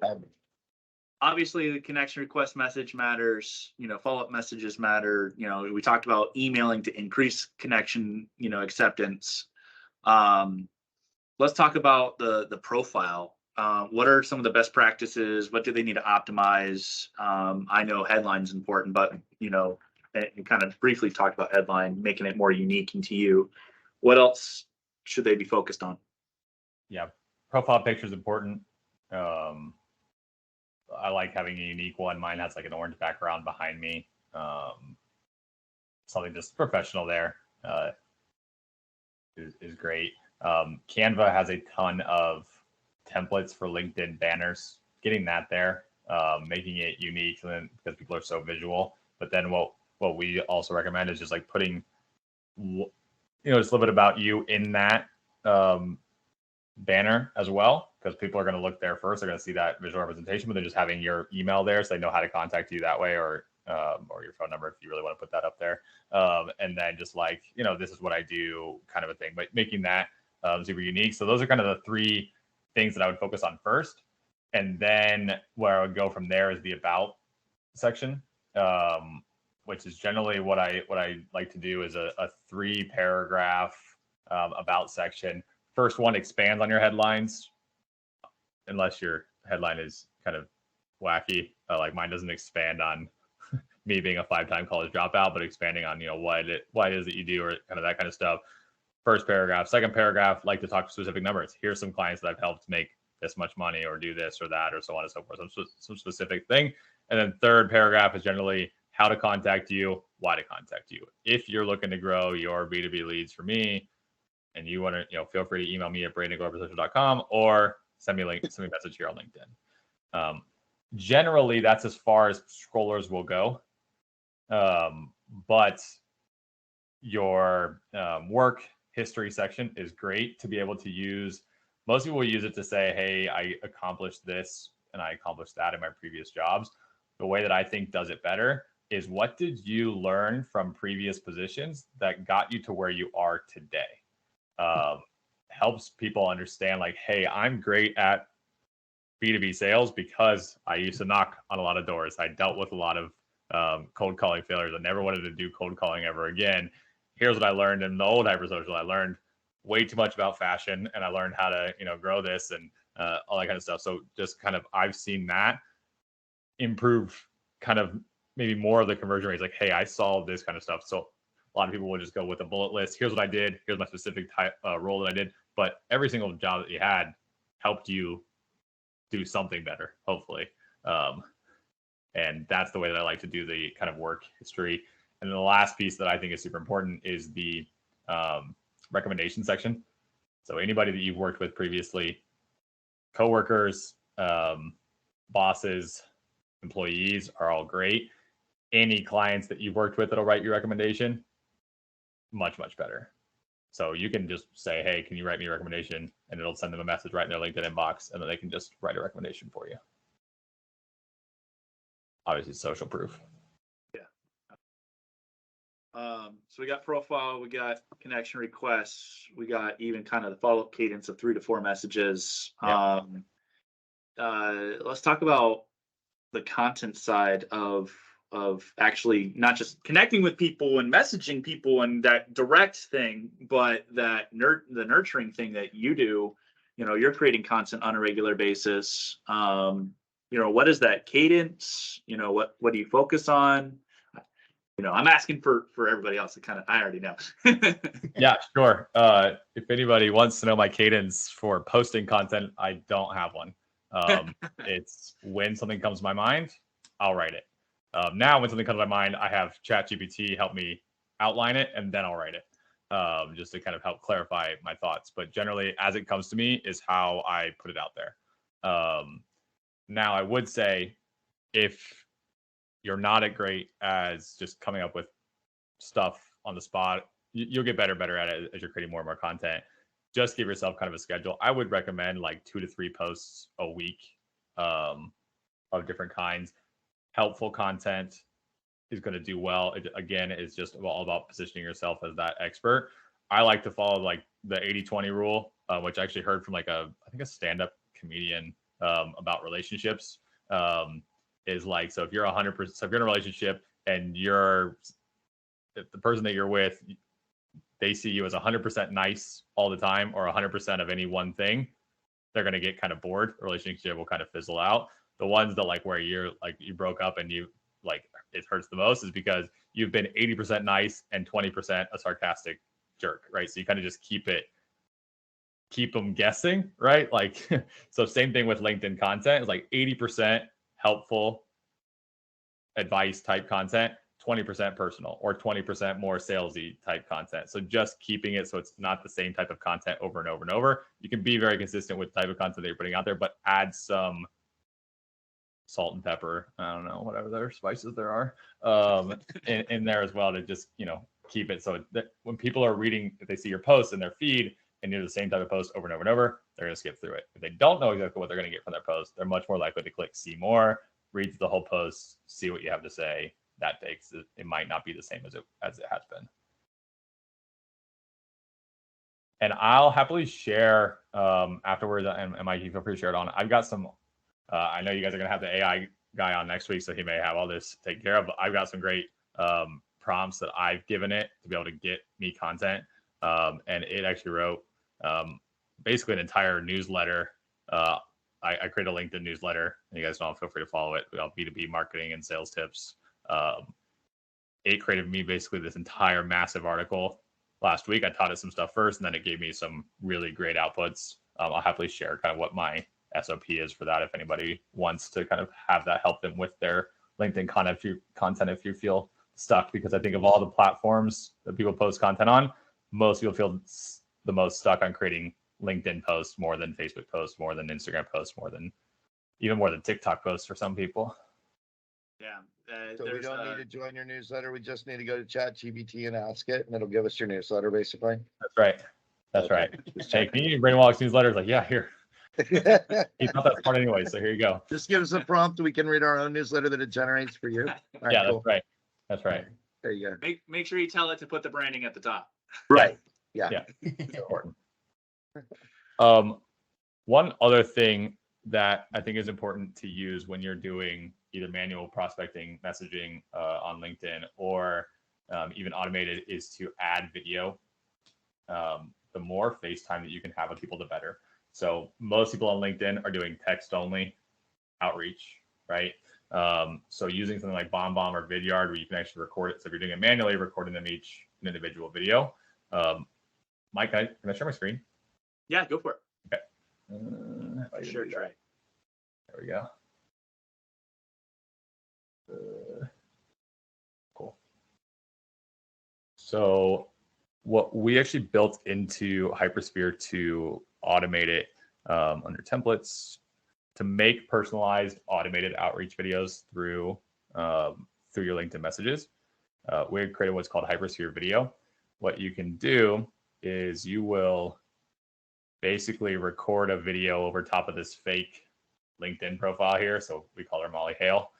obviously the connection request message matters, follow-up messages matter. We talked about emailing to increase connection, acceptance. Let's talk about the profile. What are some of the best practices? What do they need to optimize? I know headline's important, but you kind of briefly talked about headline, making it more unique and to you. What else should they be focused on? Yeah, profile picture is important. I like having a unique one. Mine has like an orange background behind me. Something just professional there is great. Canva has a ton of templates for LinkedIn banners. Getting that there, making it unique, because people are so visual. But then what we also recommend is just like putting, just a little bit about you in that banner as well, because people are going to look there first. They're going to see that visual representation, but they're just having your email there, so they know how to contact you that way, or your phone number if you really want to put that up there. And then just like, this is what I do, kind of a thing, but making that super unique. So those are kind of the 3 things that I would focus on first. And then where I would go from there is the about section, which is generally what I like to do is a 3-paragraph about section. First one expands on your headlines, unless your headline is kind of wacky. Like mine doesn't expand on me being a 5-time college dropout, but expanding on, what it is that you do or kind of that kind of stuff. First paragraph, second paragraph, like to talk specific numbers. Here's some clients that I've helped make this much money or do this or that or so on and so forth, some specific thing. And then third paragraph is generally how to contact you, why to contact you. If you're looking to grow your B2B leads for me and you want to, feel free to email me at braden@hypersocial.com or send me a message here on LinkedIn. Generally, that's as far as scrollers will go. But your work history section is great to be able to use. Most people will use it to say, hey, I accomplished this and I accomplished that in my previous jobs. The way that I think does it better is what did you learn from previous positions that got you to where you are today? Helps people understand like, hey, I'm great at B2B sales because I used to knock on a lot of doors. I dealt with a lot of cold calling failures. I never wanted to do cold calling ever again. Here's what I learned in the old HyperSocial. I learned way too much about fashion and I learned how to, grow this and all that kind of stuff. So just kind of, I've seen that improve kind of maybe more of the conversion rates. Like, hey, I saw this kind of stuff. So a lot of people will just go with a bullet list. Here's what I did. Here's my specific type role that I did. But every single job that you had helped you do something better, hopefully. And that's the way that I like to do the kind of work history. And then the last piece that I think is super important is the recommendation section. So anybody that you've worked with previously, coworkers, bosses, employees are all great. Any clients that you've worked with that'll write your recommendation, much, much better. So you can just say, hey, can you write me a recommendation? And it'll send them a message right in their LinkedIn inbox, and then they can just write a recommendation for you. Obviously, social proof. So we got profile, we got connection requests, we got even kind of the follow-up cadence of 3 to 4 messages. Yeah. Let's talk about the content side of actually not just connecting with people and messaging people and that direct thing, but that the nurturing thing that you do. You're creating content on a regular basis. What is that cadence? What do you focus on? I'm asking for everybody else. I already know. Yeah, sure. If anybody wants to know my cadence for posting content, I don't have one. It's when something comes to my mind, I'll write it. Now, when something comes to my mind, I have ChatGPT help me outline it, and then I'll write it, just to kind of help clarify my thoughts. But generally, as it comes to me, is how I put it out there. Now, I would say if you're not as great as just coming up with stuff on the spot, you'll get better at it as you're creating more and more content. Just give yourself kind of a schedule. I would recommend like 2 to 3 posts a week of different kinds. Helpful content is going to do well. It, again, is just all about positioning yourself as that expert. I like to follow like the 80-20 rule, which I actually heard from like a stand-up comedian about relationships. Is like, so if you're 100%, so if you're in a relationship and the person that you're with, they see you as 100% nice all the time or 100% of any one thing, they're going to get kind of bored. The relationship will kind of fizzle out. The ones that like where you're like, you broke up and you like, it hurts the most is because you've been 80% nice and 20% a sarcastic jerk, right? So you kind of just keep them guessing, right? Like, so same thing with LinkedIn content. It's like 80% helpful advice type content, 20% personal, or 20% more salesy type content. So just keeping it so it's not the same type of content over and over and over. You can be very consistent with the type of content that you're putting out there, but add some salt and pepper, I don't know, whatever other spices there are in there as well to just, keep it so that when people are reading, if they see your post in their feed and you're the same type of post over and over and over, they're going to skip through it. If they don't know exactly what they're going to get from their post, they're much more likely to click see more, read the whole post, see what you have to say. That takes it might not be the same as it has been. And I'll happily share afterwards, and Mike, you feel free to share it on. I've got some, I know you guys are going to have the AI guy on next week, so he may have all this taken care of, but I've got some great prompts that I've given it to be able to get me content. And it actually wrote basically an entire newsletter. I create a LinkedIn newsletter, and you guys don't feel free to follow it. We have B2B marketing and sales tips. it created me basically this entire massive article last week. I taught it some stuff first, and then it gave me some really great outputs. I'll happily share kind of what my SOP is for that if anybody wants to kind of have that help them with their LinkedIn content if you feel stuck, because I think of all the platforms that people post content on, most people feel the most stuck on creating LinkedIn posts more than Facebook posts, more than Instagram posts, even more than TikTok posts for some people. Yeah. So we don't need to join your newsletter. We just need to go to ChatGPT and ask it, and it'll give us your newsletter, basically. That's right. That's Okay. right. Hey, can you Braden Wallake's newsletter? Like, yeah, here. He's not that smart anyway, so here you go. Just give us a prompt. We can read our own newsletter that it generates for you. All right, Yeah, cool. that's right. That's right. There you go. Make sure you tell it to put the branding at the top. Right. Yeah. Yeah. It's important. One other thing that I think is important to use when you're doing either manual prospecting messaging on LinkedIn or even automated is to add video. The more FaceTime that you can have with people, the better. So most people on LinkedIn are doing text only outreach, right? So using something like BombBomb or Vidyard where you can actually record it. So if you're doing it manually, recording them each an individual video. Mike, can I share my screen? Yeah, go for it. Okay. Sure, try. There we go. Cool. So what we actually built into HyperSphere to automate it under templates to make personalized automated outreach videos through your LinkedIn messages. We created what's called HyperSphere Video. What you can do is you will basically record a video over top of this fake LinkedIn profile here. So we call her Molly Hale.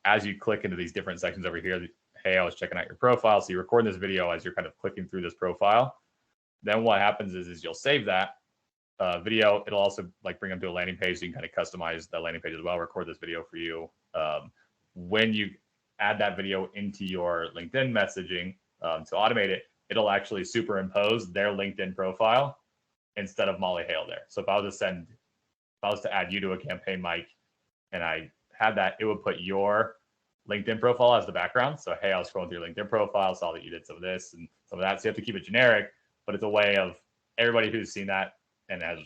As you click into these different sections over here, hey, I was checking out your profile. So you record this video as you're kind of clicking through this profile. Then what happens is you'll save that video. It'll also like bring them to a landing page. So you can kind of customize that landing page as well. Record this video for you. When you add that video into your LinkedIn messaging to automate it, it'll actually superimpose their LinkedIn profile instead of Molly Hale there. So if I was to add you to a campaign, Mike, and I had that, it would put your LinkedIn profile as the background. So, hey, I was scrolling through your LinkedIn profile, saw that you did some of this and some of that. So you have to keep it generic, but it's a way of everybody who's seen that and has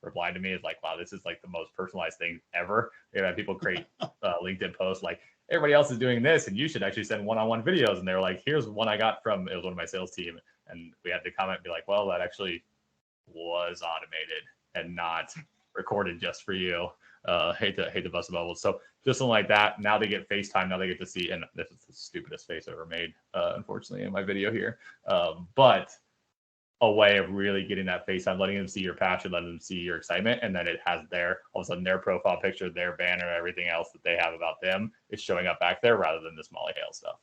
replied to me is like, wow, this is like the most personalized thing ever. You know, people create LinkedIn posts like everybody else is doing this and you should actually send one-on-one videos. And they were like, here's one I got from, it was one of my sales team. And we had to comment and be like, well, that actually was automated and not recorded just for you. Hate to bust the bubbles. So just something like that. Now they get FaceTime. Now they get to see, and this is the stupidest face I've ever made, unfortunately, in my video here. But a way of really getting that FaceTime, letting them see your passion, letting them see your excitement, and then it has all of a sudden their profile picture, their banner, everything else that they have about them is showing up back there rather than this Molly Hale stuff.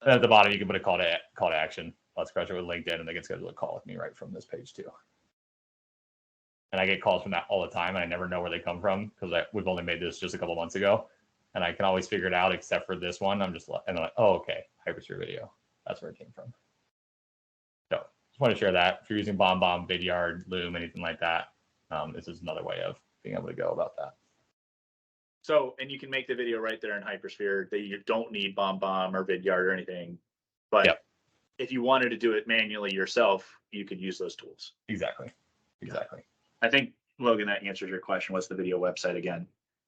And at the bottom, you can put a call to action. Let's scratch it with LinkedIn, and they can schedule a call with me right from this page too. And I get calls from that all the time, and I never know where they come from because we've only made this just a couple months ago, and I can always figure it out except for this one. And I'm like, oh, okay, HyperSphere Video. That's where it came from. So just want to share that. If you're using BombBomb, Vidyard, Loom, anything like that, this is another way of being able to go about that. So, and you can make the video right there in HyperSphere. That you don't need BombBomb or Vidyard or anything. But yep. If you wanted to do it manually yourself, you could use those tools. Exactly. I think, Logan, that answers your question. What's the video website again?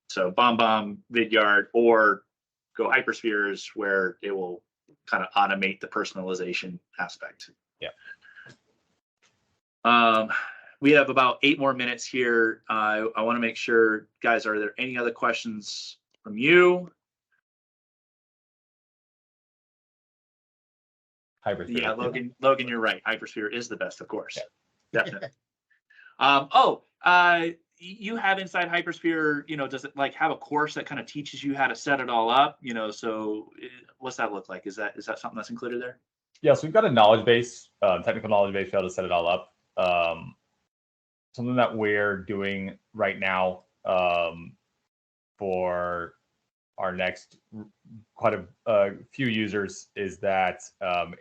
So BombBomb, Vidyard, or go HyperSpheres where it will kind of automate the personalization aspect. Yeah. We have about 8 more minutes here. I want to make sure, guys, are there any other questions from you? HyperSphere. Yeah, Logan, you're right. HyperSphere is the best, of course. Yeah. Definitely. You have inside HyperSphere, does it like have a course that kind of teaches you how to set it all up? So what's that look like? Is that something that's included there? Yeah, so we've got a knowledge base, technical knowledge base to be able to set it all up. Something that we're doing right now for our next quite a few users is that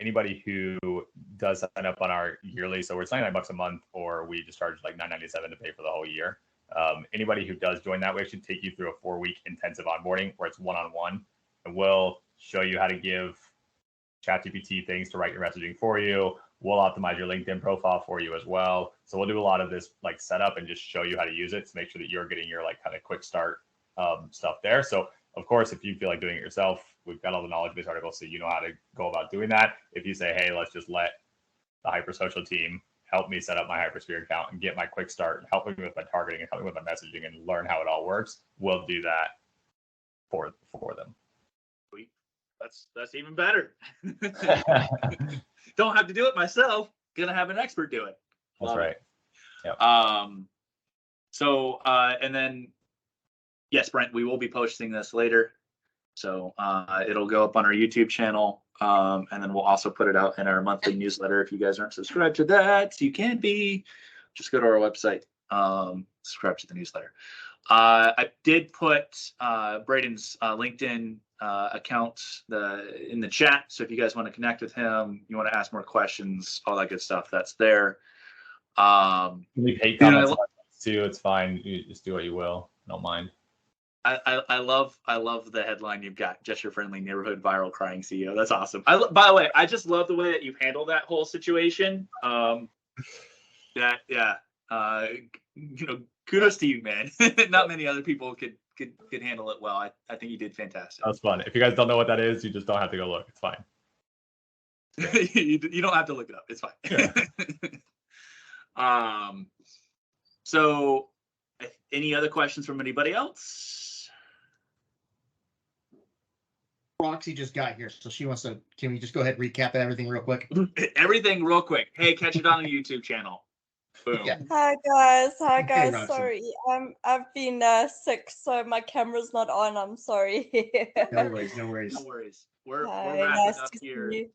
anybody who does sign up on our yearly, so we're $99 a month, or we just charge like $9.97 to pay for the whole year. Anybody who does join that, we actually take you through a 4-week intensive onboarding where it's one-on-one, and we'll show you how to give ChatGPT things to write your messaging for you. We'll optimize your LinkedIn profile for you as well. So we'll do a lot of this like setup and just show you how to use it to make sure that you're getting your like kind of quick start stuff there. So of course, if you feel like doing it yourself, we've got all the knowledge base articles, so you know how to go about doing that. If you say, hey, let's just let the HyperSocial team help me set up my HyperSphere account and get my quick start, and help me with my targeting and help me with my messaging and learn how it all works, we'll do that for them. Sweet. That's even better. Don't have to do it myself. Gonna have an expert do it. That's right. Yep. So and then yes, Brent, we will be posting this later. So it'll go up on our YouTube channel. And then we'll also put it out in our monthly newsletter. If you guys aren't subscribed to that, you can be. Just go to our website, subscribe to the newsletter. I did put Braden's LinkedIn account in the chat. So if you guys want to connect with him, you want to ask more questions, all that good stuff, that's there. Leave hate comments too. It's fine. You just do what you will. I don't mind. I love the headline you've got. Just your friendly neighborhood viral crying CEO. That's awesome. By the way, I just love the way that you've handled that whole situation. Kudos to you, man. Not many other people could handle it well. I think you did fantastic. That was fun. If you guys don't know what that is, you just don't have to go look. It's fine. you don't have to look it up. It's fine. Yeah. So any other questions from anybody else? Roxy just got here, so she wants to. Can we just go ahead and recap everything real quick? Everything real quick. Hey, catch it on the YouTube channel. Boom. Yeah. Hi guys. Hey, Roxy. Sorry, I've been sick, so my camera's not on. I'm sorry. No worries. No worries. We're Hi, wrapping nice up to see here. you.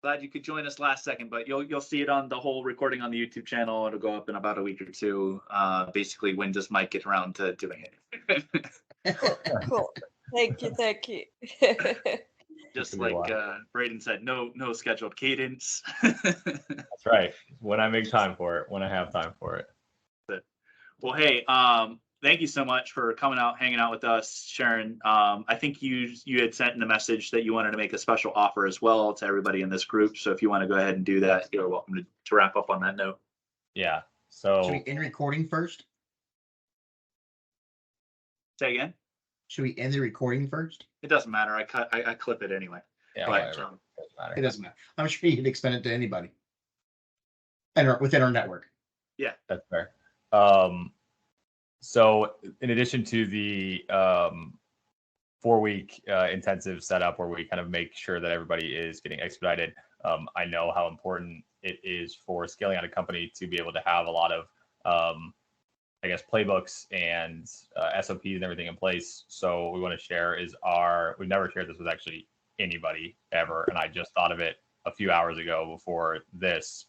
Glad you could join us last second, but you'll see it on the whole recording on the YouTube channel. It'll go up in about a week or two. Basically, when does Mike get around to doing it? Cool. Thank you. Just like Braden said, no scheduled cadence. That's right. When I make time for it, when I have time for it. Well, hey, thank you so much for coming out, hanging out with us, Sharon. I think you had sent in a message that you wanted to make a special offer as well to everybody in this group. So if you want to go ahead and do that, you're welcome to wrap up on that note. Yeah. So Should we end recording first? Say again? Should we end the recording first? It doesn't matter. I clip it anyway. yeah, But, whatever. Doesn't matter. It doesn't matter. I'm sure you can extend it to anybody. And within our network. That's fair. So in addition to the 4-week intensive setup where we kind of make sure that everybody is getting expedited, I know how important it is for scaling out a company to be able to have a lot of, playbooks and SOPs and everything in place. So what we want to share is we've never shared this with actually anybody ever. And I just thought of it a few hours ago before this.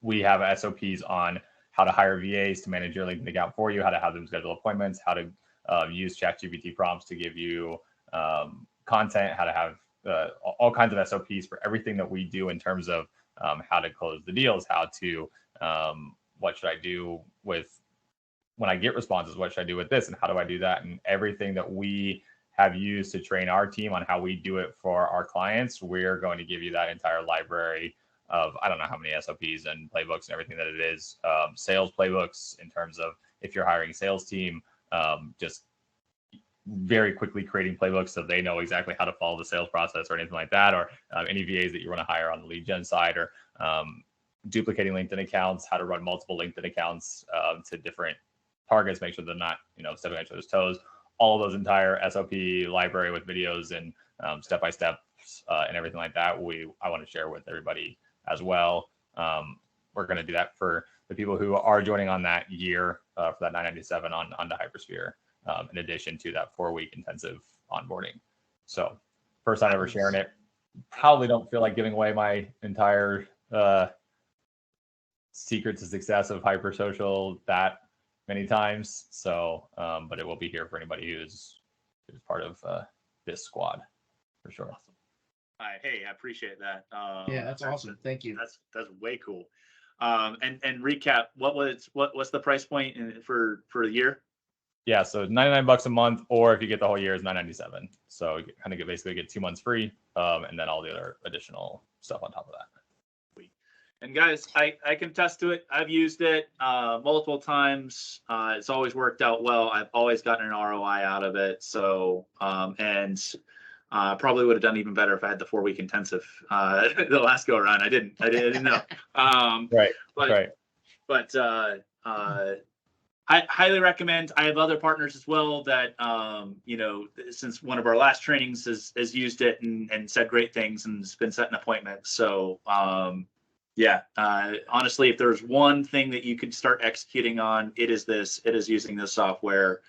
We have SOPs on how to hire VAs to manage your LinkedIn account for you, how to have them schedule appointments, how to use ChatGPT prompts to give you content, how to have all kinds of SOPs for everything that we do in terms of how to close the deals, how to, what should I do with when I get responses, what should I do with this, and how do I do that, and everything that we have used to train our team on how we do it for our clients. We're going to give you that entire library of, I don't know how many SOPs and playbooks and everything that it is, sales playbooks in terms of if you're hiring a sales team, just very quickly creating playbooks so they know exactly how to follow the sales process or anything like that, or any VAs that you want to hire on the lead gen side, or duplicating LinkedIn accounts, how to run multiple LinkedIn accounts to different targets, make sure they're not, stepping on each other's toes. All of those entire SOP library with videos and step-by-steps and everything like that, I want to share with everybody as well. We're going to do that for the people who are joining on that year for that $997 on the HyperSphere, in addition to that 4-week intensive onboarding. So first time ever sharing it. Probably don't feel like giving away my entire secret to success of HyperSocial that many times. So, but it will be here for anybody who's part of this squad for sure. Awesome. Hey, I appreciate that. Yeah, that's awesome. Thank you. That's way cool. And recap, what's the price point for the year? Yeah, so $99 a month, or if you get the whole year, is $9.97. So you kind of basically get 2 months free, and then all the other additional stuff on top of that. And guys, I can attest to it. I've used it multiple times. It's always worked out well. I've always gotten an ROI out of it. So, probably would have done even better if I had the 4-week intensive the last go around. I didn't know. Right. But I highly recommend. I have other partners as well that, since one of our last trainings has used it and said great things and has been setting appointments. So, honestly, if there's one thing that you could start executing on, it is this. It is using this software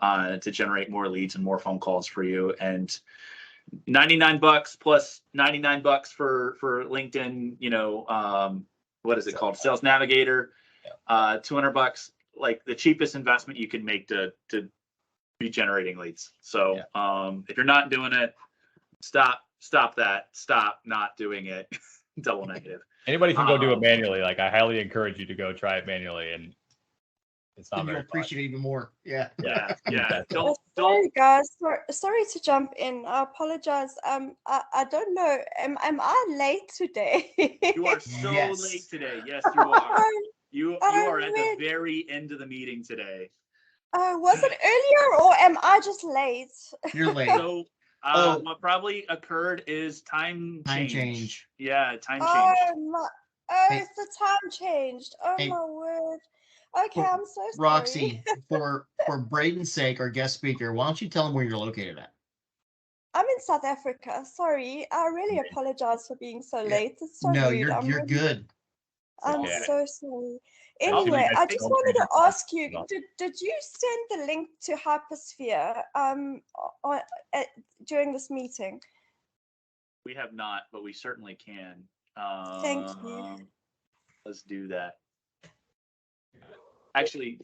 to generate more leads and more phone calls for you. And $99 plus $99 for LinkedIn, what is it called? Sales Navigator, $200, like the cheapest investment you can make to be generating leads. So if you're not doing it, stop that. Stop not doing it. Double negative. Anybody can go do it manually. Like, I highly encourage you to go try it manually, and it's not And very you'll appreciate it even more. Yeah. Yeah. Sorry, guys. Sorry to jump in. I apologize. I don't know. Am I late today? You are so Yes. late today. Yes, you are. You I'm are at the really- very end of the meeting today. Was it earlier or am I just late? You're late. So Oh. what probably occurred is time change. Yeah, time Oh, change. Hey. it's the time changed. Oh Hey. my word. Okay, I'm so sorry. Roxy, for Braden's sake, our guest speaker, why don't you tell him where you're located at? I'm in South Africa. Sorry. I really apologize for being so late. It's so No, rude. you're really- good. I'm okay. so sorry. I'll give you Anyway, guys I a just phone wanted to number. ask you, did you send the link to HyperSphere during this meeting? We have not, but we certainly can. Thank you. Let's do that. Actually,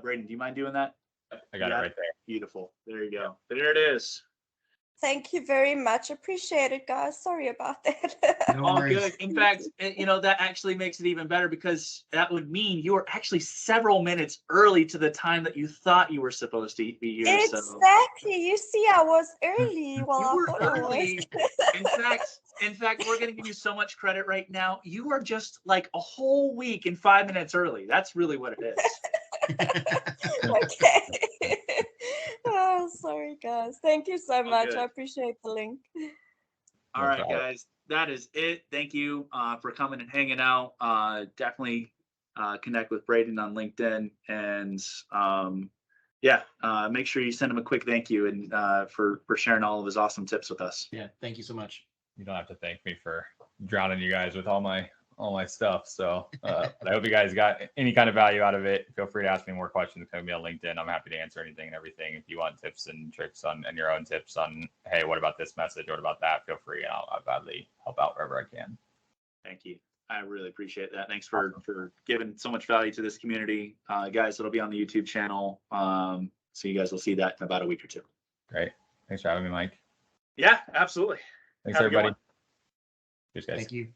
Braden, do you mind doing that? I got it right there. Beautiful. There you go. There it is. Thank you very much. Appreciate it, guys. Sorry about that. No All worries. good. In fact, that actually makes it even better, because that would mean you were actually several minutes early to the time that you thought you were supposed to be here. So Exactly. You see, I was early. Well, you I were thought I early. was. In fact, we're going to give you so much credit right now. You are just like a whole week and 5 minutes early. That's really what it is. Okay. Oh, sorry, guys. Thank you so much. good. I appreciate the link. All No right, problem. guys, that is it. Thank you for coming and hanging out. Definitely connect with Braden on LinkedIn, and make sure you send him a quick thank you and for sharing all of his awesome tips with us. Yeah, thank you so much. You don't have to thank me for drowning you guys with all my stuff. So but I hope you guys got any kind of value out of it. Feel free to ask me more questions. Come me on LinkedIn. I'm happy to answer anything and everything. If you want tips and tricks and your own tips on, hey, what about this message? What about that? Feel free, and I'll gladly help out wherever I can. Thank you. I really appreciate that. Thanks for giving so much value to this community. Guys, it'll be on the YouTube channel. So you guys will see that in about a week or two. Great. Thanks for having me, Mike. Yeah, absolutely. Thanks, Have a good everybody. one. Cheers, guys. Thank you.